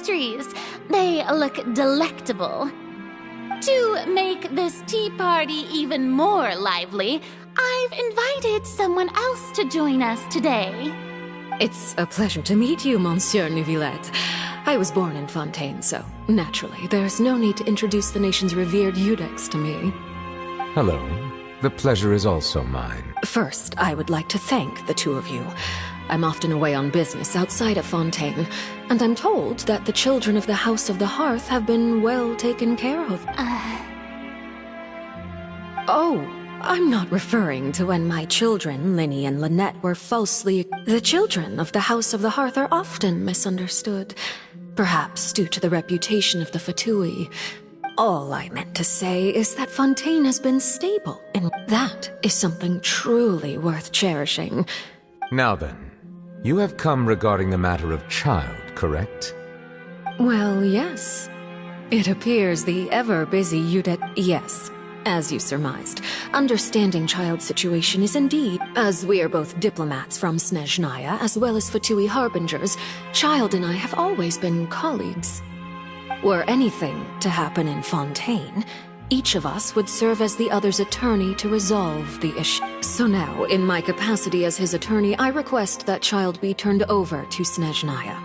pastries. They look delectable. To make this tea party even more lively, I've invited someone else to join us today. It's a pleasure to meet you, Monsieur Neuvillette. I was born in Fontaine, so naturally, there's no need to introduce the nation's revered Eudex to me. Hello. The pleasure is also mine. First, I would like to thank the two of you. I'm often away on business outside of Fontaine, and I'm told that the children of the House of the Hearth have been well taken care of. Oh, I'm not referring to when my children, Linny and Lynette, were falsely... The children of the House of the Hearth are often misunderstood, perhaps due to the reputation of the Fatui. All I meant to say is that Fontaine has been stable, and that is something truly worth cherishing. Now then, you have come regarding the matter of child, correct? Well, yes. It appears the ever-busy Eudet... Yes, as you surmised. Understanding child's situation is indeed, as we are both diplomats from Snezhnaya, as well as Fatui harbingers, Child and I have always been colleagues. Were anything to happen in Fontaine, each of us would serve as the other's attorney to resolve the issue. So now, in my capacity as his attorney, I request that Child be turned over to Snezhnaya.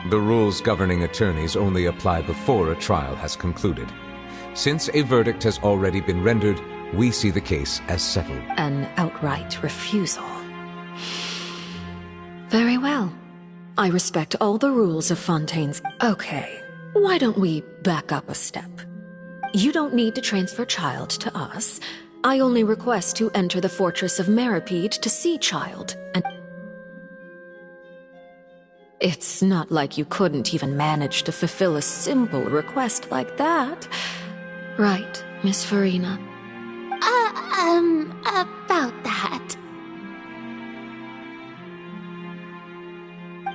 The rules governing attorneys only apply before a trial has concluded. Since a verdict has already been rendered, we see the case as settled. An outright refusal. Very well. I respect all the rules of Fontaine's... Okay. Why don't we back up a step? You don't need to transfer Child to us. I only request to enter the fortress of Meripede to see Child, and... It's not like you couldn't even manage to fulfill a simple request like that. Right, Miss Farina? About that.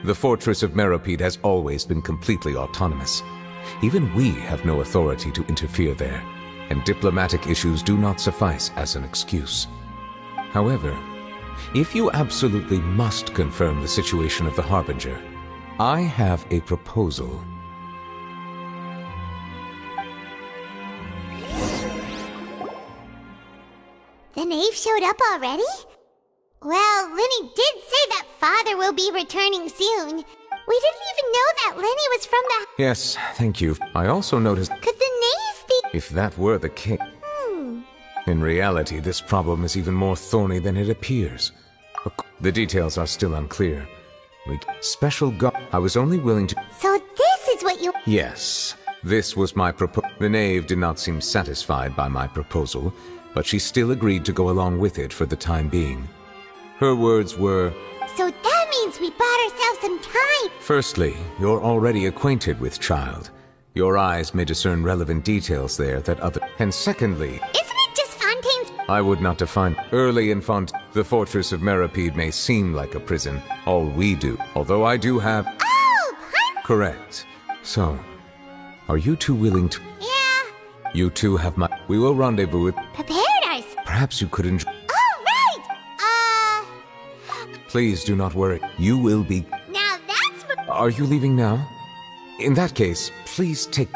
The fortress of Meripede has always been completely autonomous. Even we have no authority to interfere there, and diplomatic issues do not suffice as an excuse. However, if you absolutely must confirm the situation of the Harbinger, I have a proposal. The knave showed up already? Well, Linny did say that Father will be returning soon. We didn't even know that Linny was from the... Yes, thank you. I also noticed... Could the knave be... If that were the case... In reality, this problem is even more thorny than it appears. The details are still unclear. Special I was only willing to... So this is what you... Yes, this was my proposal. The knave did not seem satisfied by my proposal, but she still agreed to go along with it for the time being. Her words were... So that means we bought ourselves some time! Firstly, you're already acquainted with Child. Your eyes may discern relevant details there that other... And secondly... Isn't it just Fontaine's... I would not define... Early in the fortress of Meripede may seem like a prison. All we do. Although I do have... Oh, pardon? Correct. So, are you two willing to... Yeah. You two have my... We will rendezvous with... Prepared us. Perhaps you could enjoy... Oh, right! Please do not worry. You will be... Now that's what... Are you leaving now? In that case, please take...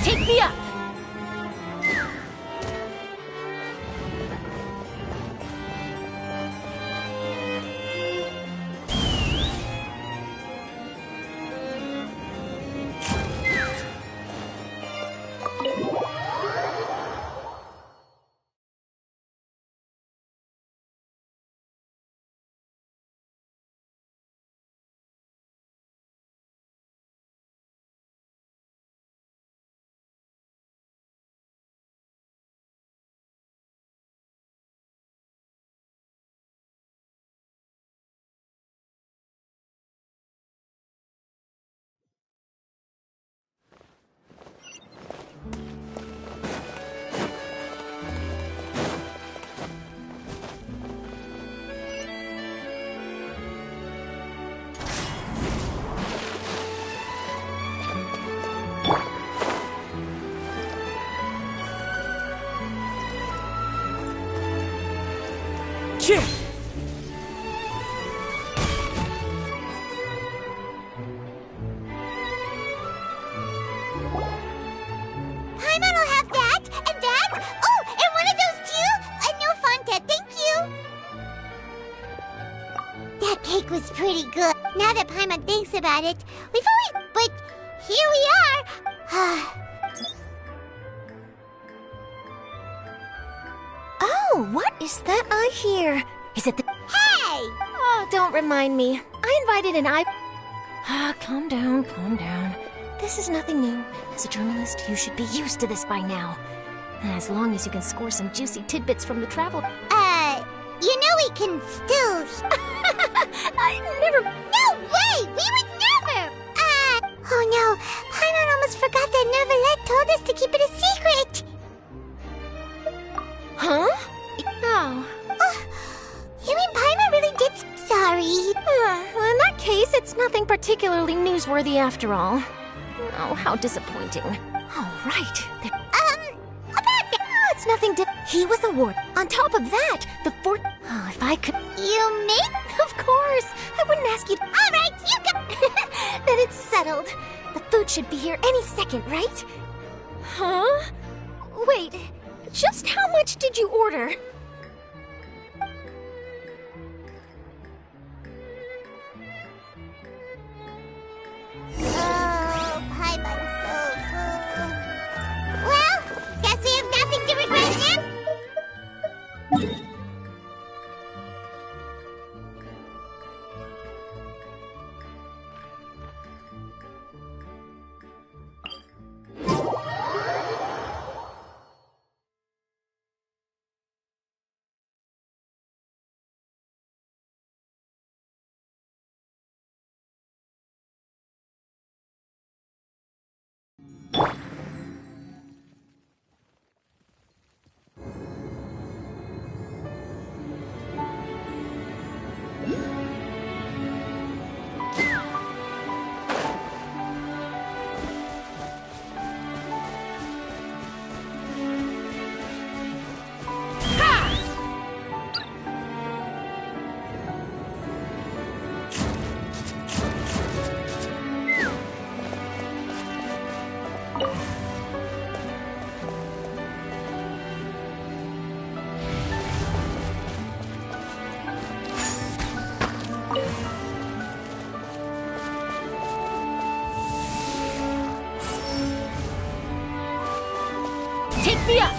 Take me up! that cake was pretty good. Now that Paimon thinks about it, we've always... But here we are. Oh, what is that I hear? Is it the... Hey! Oh, don't remind me. I invited an calm down, calm down. This is nothing new. As a journalist, you should be used to this by now. As long as you can score some juicy tidbits from the travel... You know we can still... I never... No way! We would never! Oh no. Paimon almost forgot that Neverlet told us to keep it a secret. Huh? No. You mean Paimon really did... Sorry. Well, in that case, it's nothing particularly newsworthy after all. Oh, how disappointing. Oh, right. About that... Oh, it's nothing to... He was a ward. On top of that, the fort... Oh, if I could... You me? Of course. I wouldn't ask you to... All right, you go... Then it's settled. The food should be here any second, right? Huh? Wait, just how much did you order? Oh, Paimon's so full. Well, guess we have nothing to regret now. Take me up!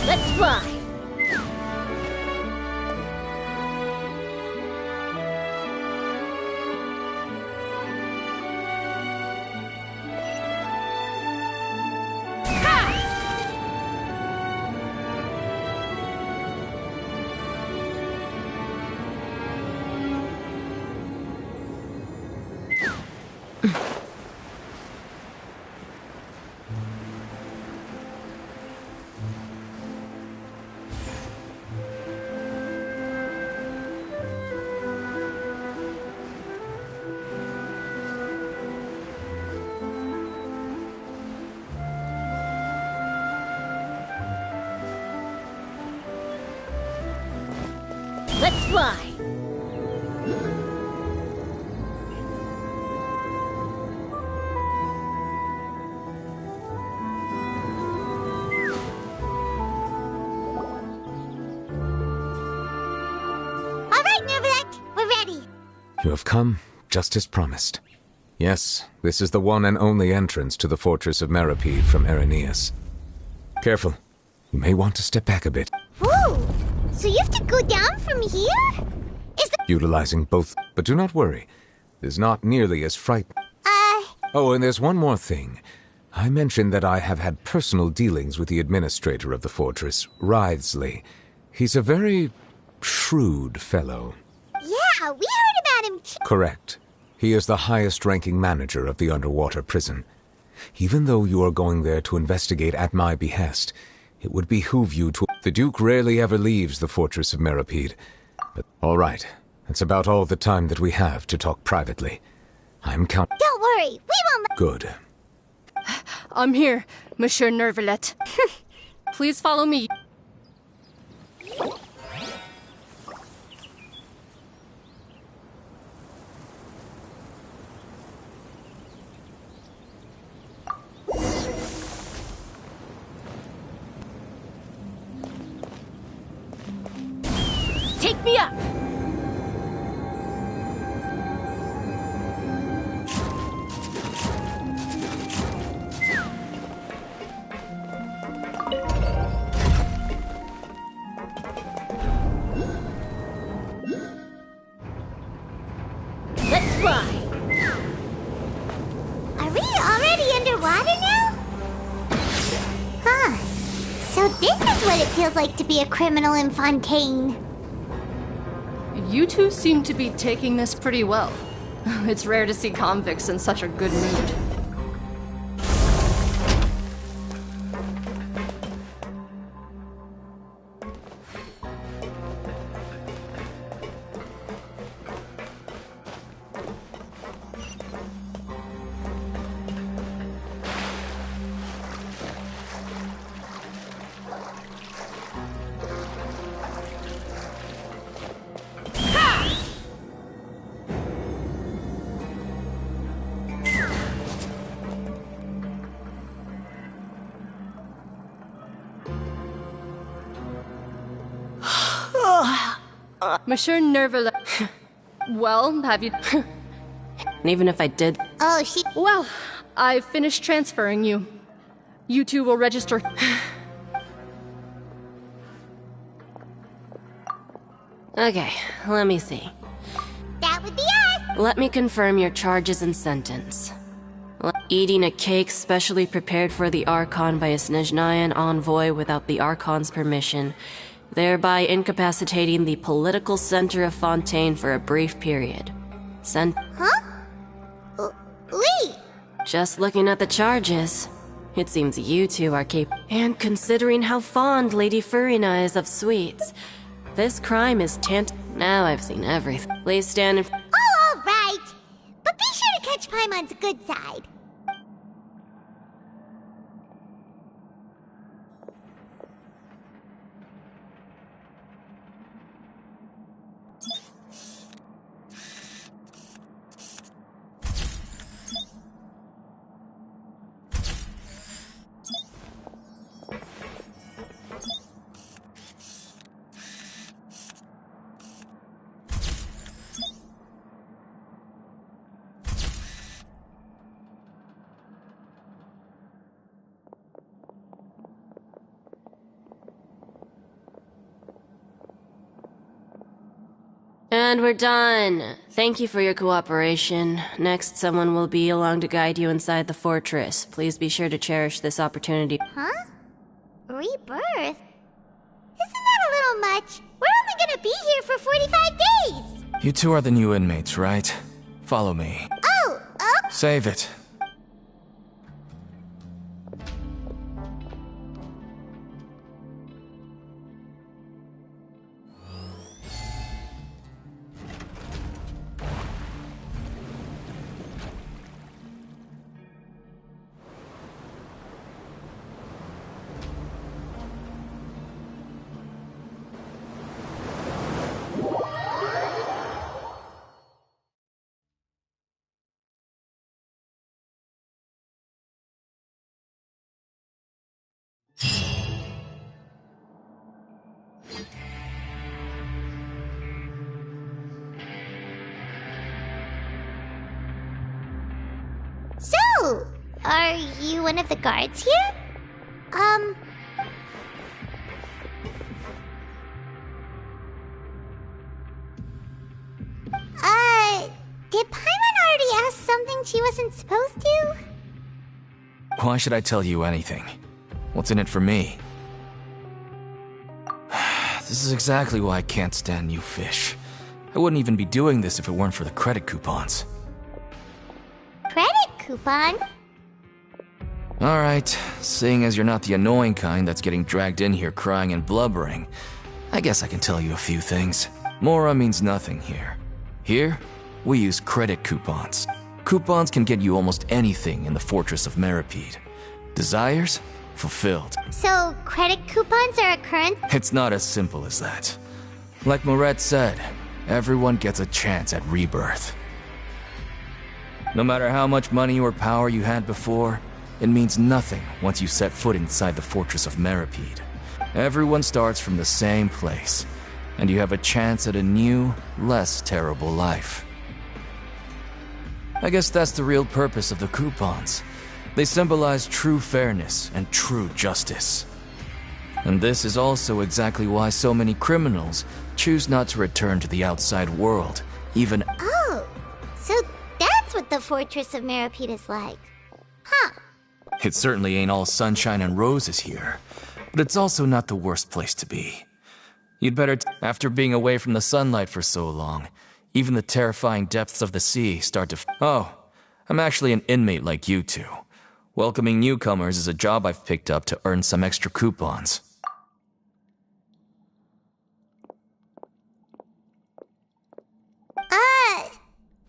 Let's fly! Let's fly! All right, Neverlet, we're ready. You have come, just as promised. Yes, this is the one and only entrance to the fortress of Meripede from Araneus. Careful. You may want to step back a bit. Whoa! So you have to go down from here? Is the... Utilizing both, but do not worry. It is not nearly as frightening. Oh, and there's one more thing. I mentioned that I have had personal dealings with the administrator of the fortress, Writhsley. He's a very shrewd fellow. Yeah, we heard about him too. Correct. He is the highest-ranking manager of the underwater prison. Even though you are going there to investigate at my behest, it would behoove you to... The Duke rarely ever leaves the fortress of Meripede. But all right, that's about all the time that we have to talk privately. I'm count... Don't worry, we won't... Good. I'm here, Monsieur Nervalet. Please follow me. me up! Let's fly! Are we already underwater now? Huh. So this is what it feels like to be a criminal in Fontaine. You two seem to be taking this pretty well. It's rare to see convicts in such a good mood. Monsieur Nervala. Well, have you... And even if I did... Oh, Well, I've finished transferring you. You two will register... Okay, let me see. that would be us! Let me confirm your charges and sentence. Eating a cake specially prepared for the Archon by a Snezhnayan envoy without the Archon's permission, thereby incapacitating the political center of Fontaine for a brief period. Huh? Wait! Just looking at the charges, it seems you two are capable. And considering how fond Lady Furina is of sweets, this crime is Now I've seen everything. Please stand in... Oh, alright! But be sure to catch Paimon's good side. And we're done. Thank you for your cooperation. Next, someone will be along to guide you inside the fortress. Please be sure to cherish this opportunity. Huh? Rebirth? Isn't that a little much? We're only gonna be here for 45 days! You two are the new inmates, right? Follow me. Oh, Save it. So, are you one of the guards here? Did Paimon already ask something she wasn't supposed to? Why should I tell you anything? What's in it for me? This is exactly why I can't stand new fish. I wouldn't even be doing this if it weren't for the credit coupons. Credit coupon? Alright, seeing as you're not the annoying kind that's getting dragged in here crying and blubbering, I guess I can tell you a few things. Mora means nothing here. Here, we use credit coupons. Coupons can get you almost anything in the Fortress of Meripede. Desires? Fulfilled. So, credit coupons are a currency? It's not as simple as that. Like Moret said, everyone gets a chance at rebirth. No matter how much money or power you had before, it means nothing once you set foot inside the Fortress of Meripede. Everyone starts from the same place, and you have a chance at a new, less terrible life. I guess that's the real purpose of the coupons. They symbolize true fairness and true justice. And this is also exactly why so many criminals choose not to return to the outside world, even— Oh, so that's what the Fortress of Meripede is like. Huh. It certainly ain't all sunshine and roses here, but it's also not the worst place to be. You'd better— after being away from the sunlight for so long, even the terrifying depths of the sea start to— Oh, I'm actually an inmate like you two. Welcoming newcomers is a job I've picked up to earn some extra coupons.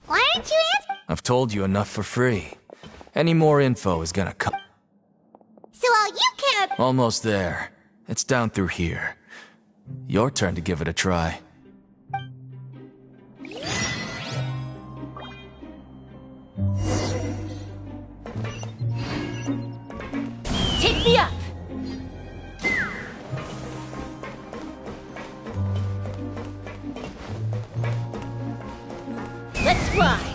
Why aren't you answering? I've told you enough for free. Any more info is gonna come. So all you care about— Almost there. It's down through here. Your turn to give it a try. Take me up! Let's fly!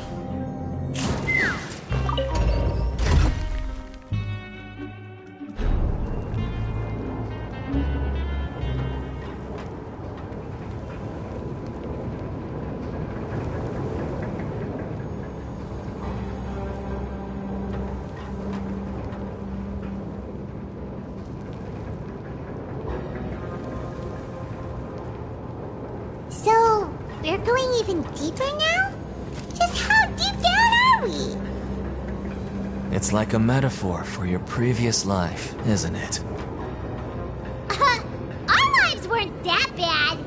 So, we're going even deeper now? Just how deep down are we? It's like a metaphor for your previous life, isn't it? Our lives weren't that bad.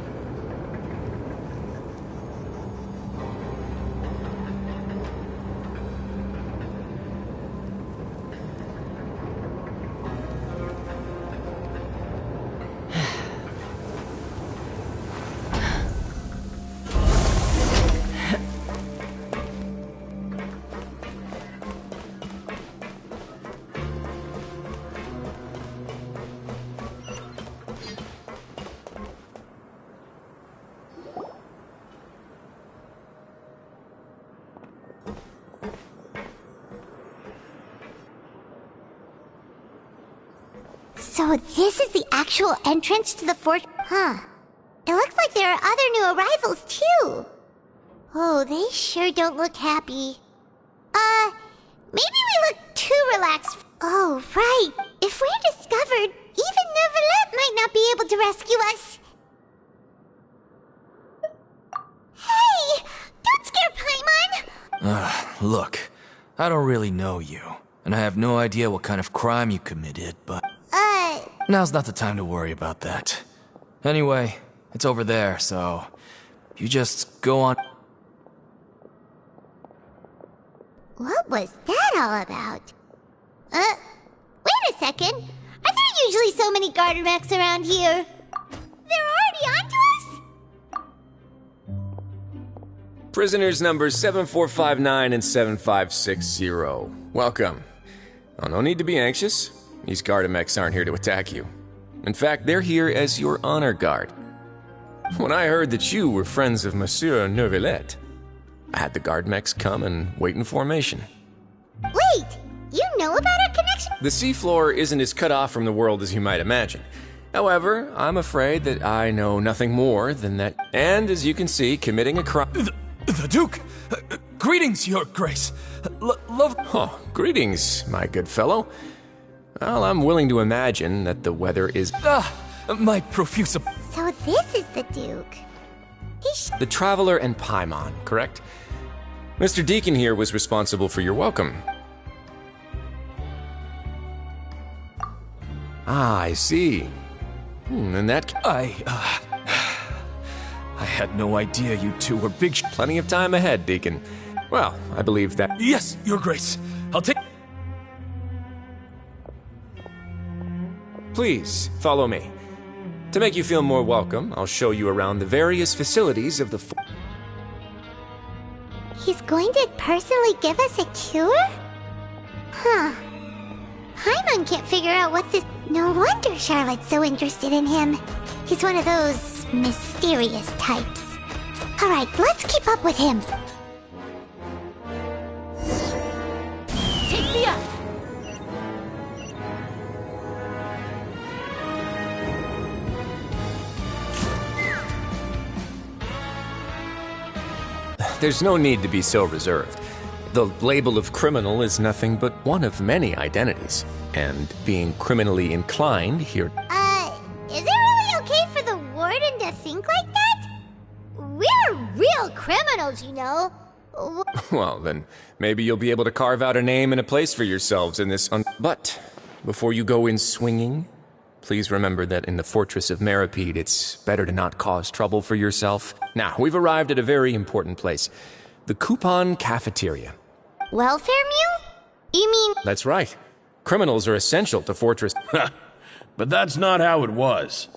So this is the actual entrance to the fort? Huh. It looks like there are other new arrivals, too. Oh, they sure don't look happy. Maybe we look too relaxed. Oh, right. If we're discovered, even Neuvillette might not be able to rescue us. Hey! Don't scare Paimon! Look, I don't really know you, and I have no idea what kind of crime you committed, but— Now's not the time to worry about that. Anyway, it's over there, so you just go on. What was that all about? Wait a second. Are there usually so many garter mechs around here? They're already onto us? Prisoners numbers 7459 and 7560. Welcome. Oh, no need to be anxious. These Gardamex aren't here to attack you. In fact, they're here as your honor guard. When I heard that you were friends of Monsieur Neuvillette, I had the Gardamex come and wait in formation. Wait! You know about our connection? The seafloor isn't as cut off from the world as you might imagine. However, I'm afraid that I know nothing more than that. And as you can see, committing a crime— The Duke! Greetings, Your Grace! Love— Oh, greetings, my good fellow. Well, I'm willing to imagine that the weather is— my profuse— So this is the Duke. The Traveler and Paimon, correct? Mr. Deacon here was responsible for your welcome. Ah, I see. In that case— I had no idea you two were big— Plenty of time ahead, Deacon. Well, I believe that— Yes, Your Grace. I'll take— Please, follow me. To make you feel more welcome, I'll show you around the various facilities of the He's going to personally give us a cure? Huh. Paimon can't figure out what this— No wonder Charlotte's so interested in him. He's one of those Mysterious types. Alright, let's keep up with him. Take me up! There's no need to be so reserved. The label of criminal is nothing but one of many identities. And being criminally inclined here... Is it really okay for the warden to think like that? We're real criminals, you know. Well, then maybe you'll be able to carve out a name and a place for yourselves in this But before you go in swinging, please remember that in the Fortress of Meripede, it's better to not cause trouble for yourself. Now, we've arrived at a very important place. The Coupon Cafeteria. Welfare meal? You mean... That's right. Criminals are essential to Fortress... But that's not how it was.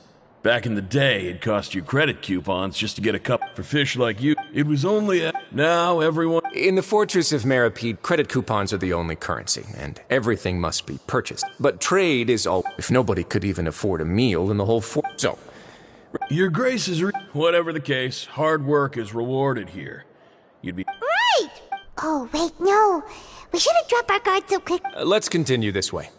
Back in the day, it cost you credit coupons just to get a cup for fish like you. It was only now everyone... In the Fortress of Meripede, credit coupons are the only currency, and everything must be purchased. But trade is all... If nobody could even afford a meal in the whole So... Your grace is... Whatever the case, hard work is rewarded here. You'd be... Right! Oh, wait, no. We shouldn't drop our guard so quick. Let's continue this way.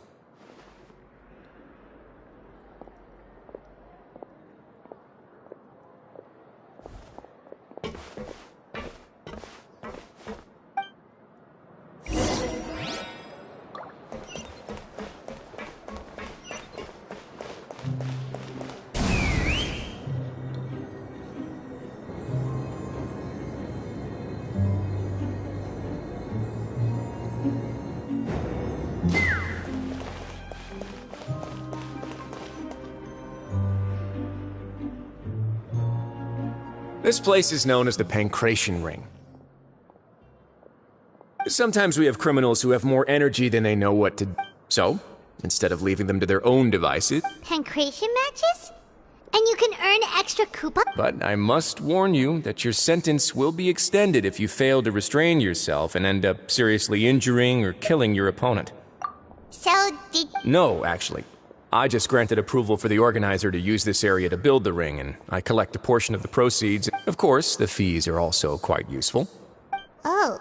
This place is known as the Pancration Ring. Sometimes we have criminals who have more energy than they know what to do. So, instead of leaving them to their own devices... Pancration matches? And you can earn extra coupons? But I must warn you that your sentence will be extended if you fail to restrain yourself and end up seriously injuring or killing your opponent. So, did... No, actually. I just granted approval for the organizer to use this area to build the ring, and I collect a portion of the proceeds. Of course, the fees are also quite useful. Oh.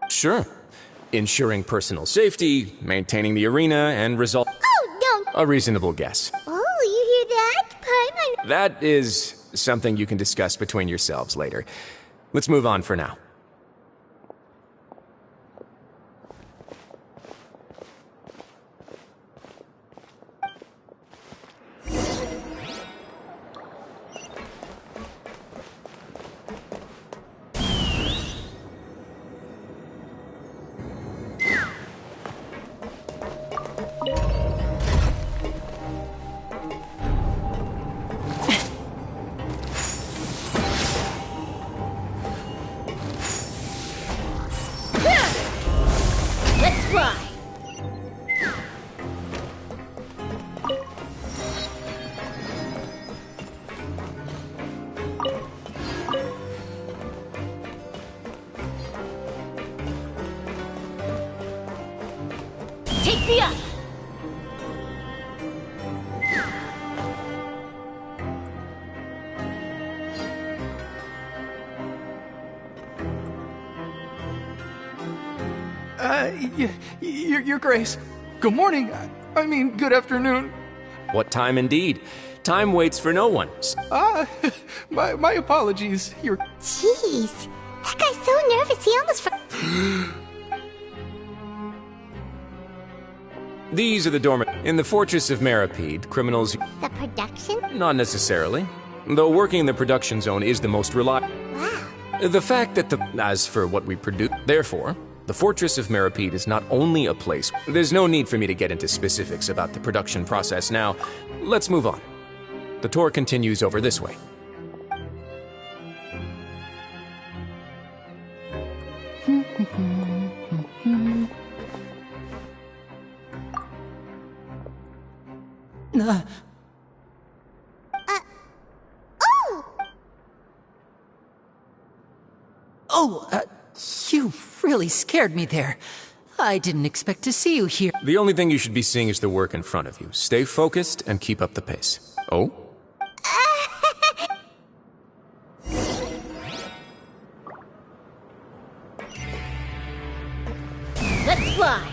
Sure. Ensuring personal safety, maintaining the arena, and result... Oh, don't... A reasonable guess. Oh, you hear that? Paimon... That is something you can discuss between yourselves later. Let's move on for now. Let's fly! Take me up! Your Grace. Good morning. I mean, good afternoon. What time indeed? Time waits for no one. My apologies. Your... Jeez. That guy's so nervous, he almost These are the dormant... In the Fortress of Meripede, criminals... The production? Not necessarily. Though working in the production zone is the most reliable... Wow. The fact that As for what we produce... Therefore, the Fortress of Meripede is not only a place... There's no need for me to get into specifics about the production process now. Let's move on. The tour continues over this way. You really scared me there. I didn't expect to see you here. The only thing you should be seeing is the work in front of you. Stay focused and keep up the pace. Oh? Let's fly!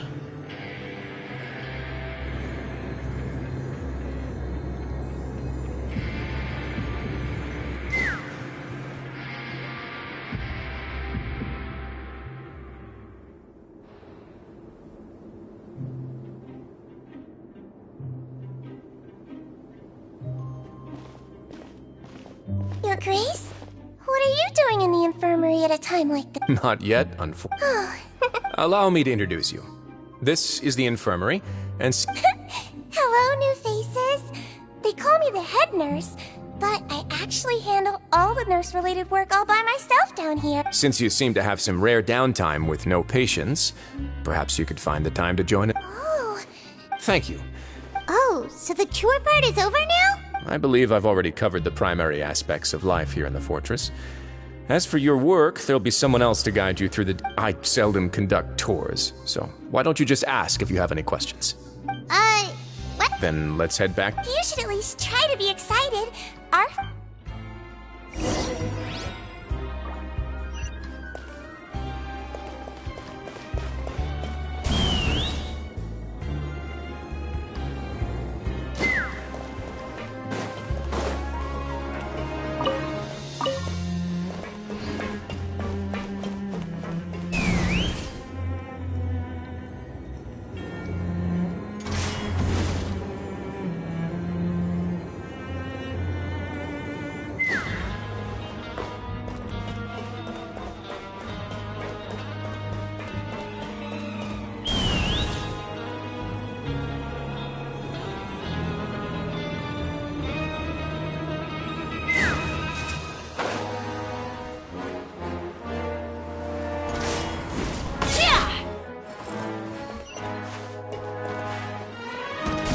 Your Grace? What are you doing in the infirmary at a time like this? Not yet, unfortunately. Allow me to introduce you. This is the infirmary, and Hello, new faces. They call me the head nurse, but I actually handle all the nurse-related work all by myself down here. since you seem to have some rare downtime with no patients, perhaps you could find the time to join us. Oh. Thank you. Oh, so the tour part is over now? I believe I've already covered the primary aspects of life here in the fortress. As for your work, there'll be someone else to guide you through I seldom conduct tours, so why don't you just ask if you have any questions? What? Then let's head back. You should at least try to be excited. Our...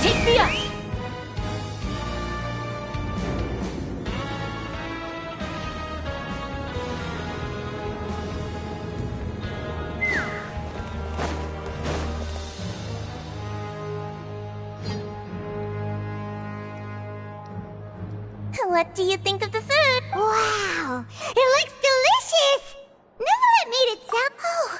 Take me up! What do you think of the food? Wow, it looks delicious! Never made it sound... Oh,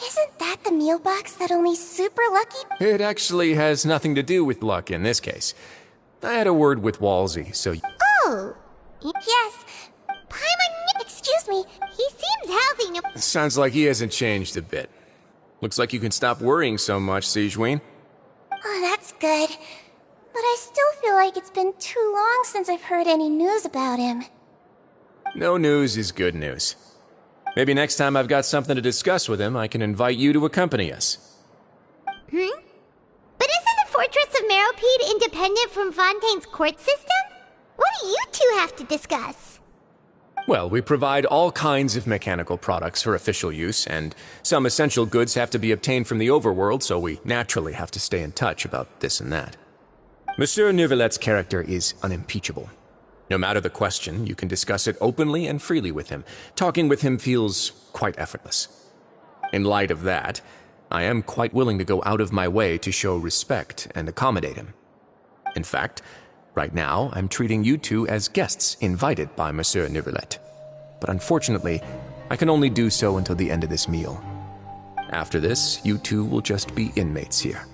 isn't that the meal box that only super lucky... It actually has nothing to do with luck in this case. I had a word with Walsey, so... Oh, yes. Paimon, excuse me, he seems healthy now. Sounds like he hasn't changed a bit. Looks like you can stop worrying so much, Sigewinne. Oh, that's good. But I still feel like it's been too long since I've heard any news about him. No news is good news. Maybe next time I've got something to discuss with him, I can invite you to accompany us. But isn't the Fortress of Meropide independent from Fontaine's court system? What do you two have to discuss? Well, we provide all kinds of mechanical products for official use, and some essential goods have to be obtained from the overworld, so we naturally have to stay in touch about this and that. Monsieur Neuvillette's character is unimpeachable. No matter the question, you can discuss it openly and freely with him. Talking with him feels quite effortless. In light of that, I am quite willing to go out of my way to show respect and accommodate him. In fact, right now, I'm treating you two as guests invited by Monsieur Neuvillette. But unfortunately, I can only do so until the end of this meal. After this, you two will just be inmates here.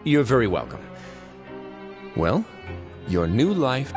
You're very welcome. Well, your new life...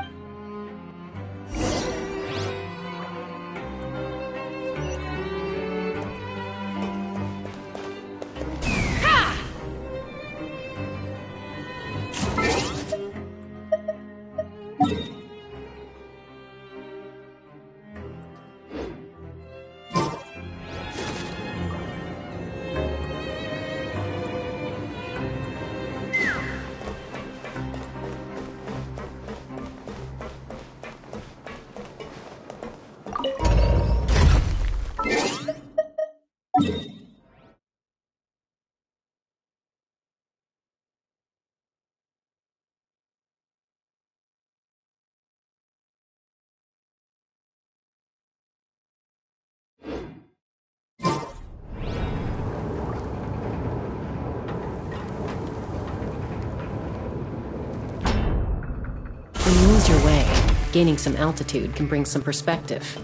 Depends your way. Gaining some altitude can bring some perspective.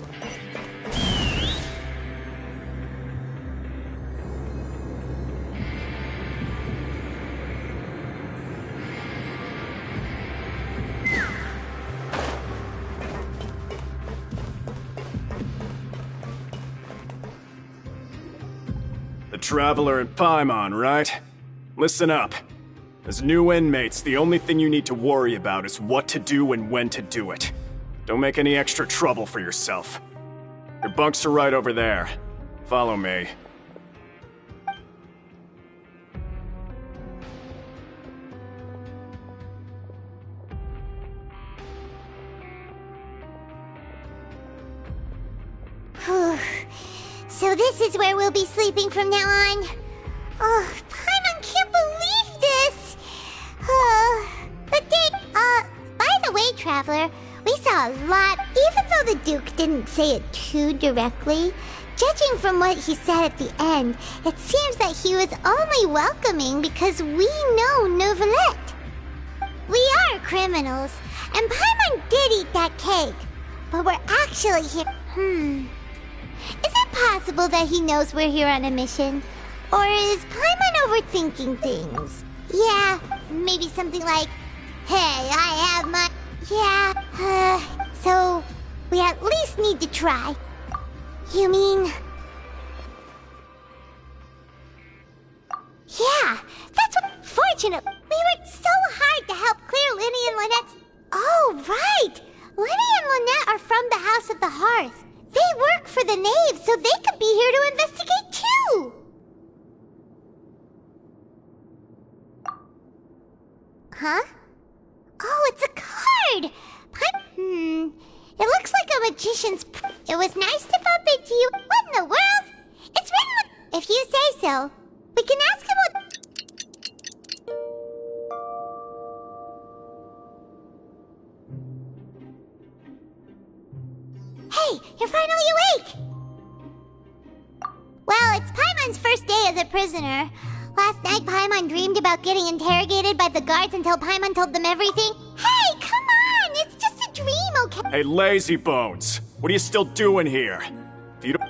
The Traveler and Paimon, right? Listen up. As new inmates, the only thing you need to worry about is what to do and when to do it. Don't make any extra trouble for yourself. Your bunks are right over there. Follow me. So this is where we'll be sleeping from now on. Oh, Paimon can't believe this! By the way, Traveler, we saw a lot, even though the Duke didn't say it too directly. Judging from what he said at the end, it seems that he was only welcoming because we know Neuvillette. We are criminals, and Paimon did eat that cake, but we're actually here. Is it possible that he knows we're here on a mission? Or is Paimon overthinking things? Yeah, maybe something like, hey, I have my... Yeah, so we at least need to try. You mean... Yeah, that's what... Fortunate, we worked so hard to help clear Linny and Lynette's... Oh, right! Linny and Lynette are from the House of the Hearth. They work for the Knave, so they could be here to investigate too! Huh? Oh, it's a card! It looks like a magician's... It was nice to bump into you. What in the world? It's written with... If you say so. We can ask him what... Hey, you're finally awake! Well, it's Paimon's first day as a prisoner. Last night, Paimon dreamed about getting interrogated by the guards until Paimon told them everything. Hey, come on! It's just a dream, okay? Hey, lazy bones! What are you still doing here? If you don't...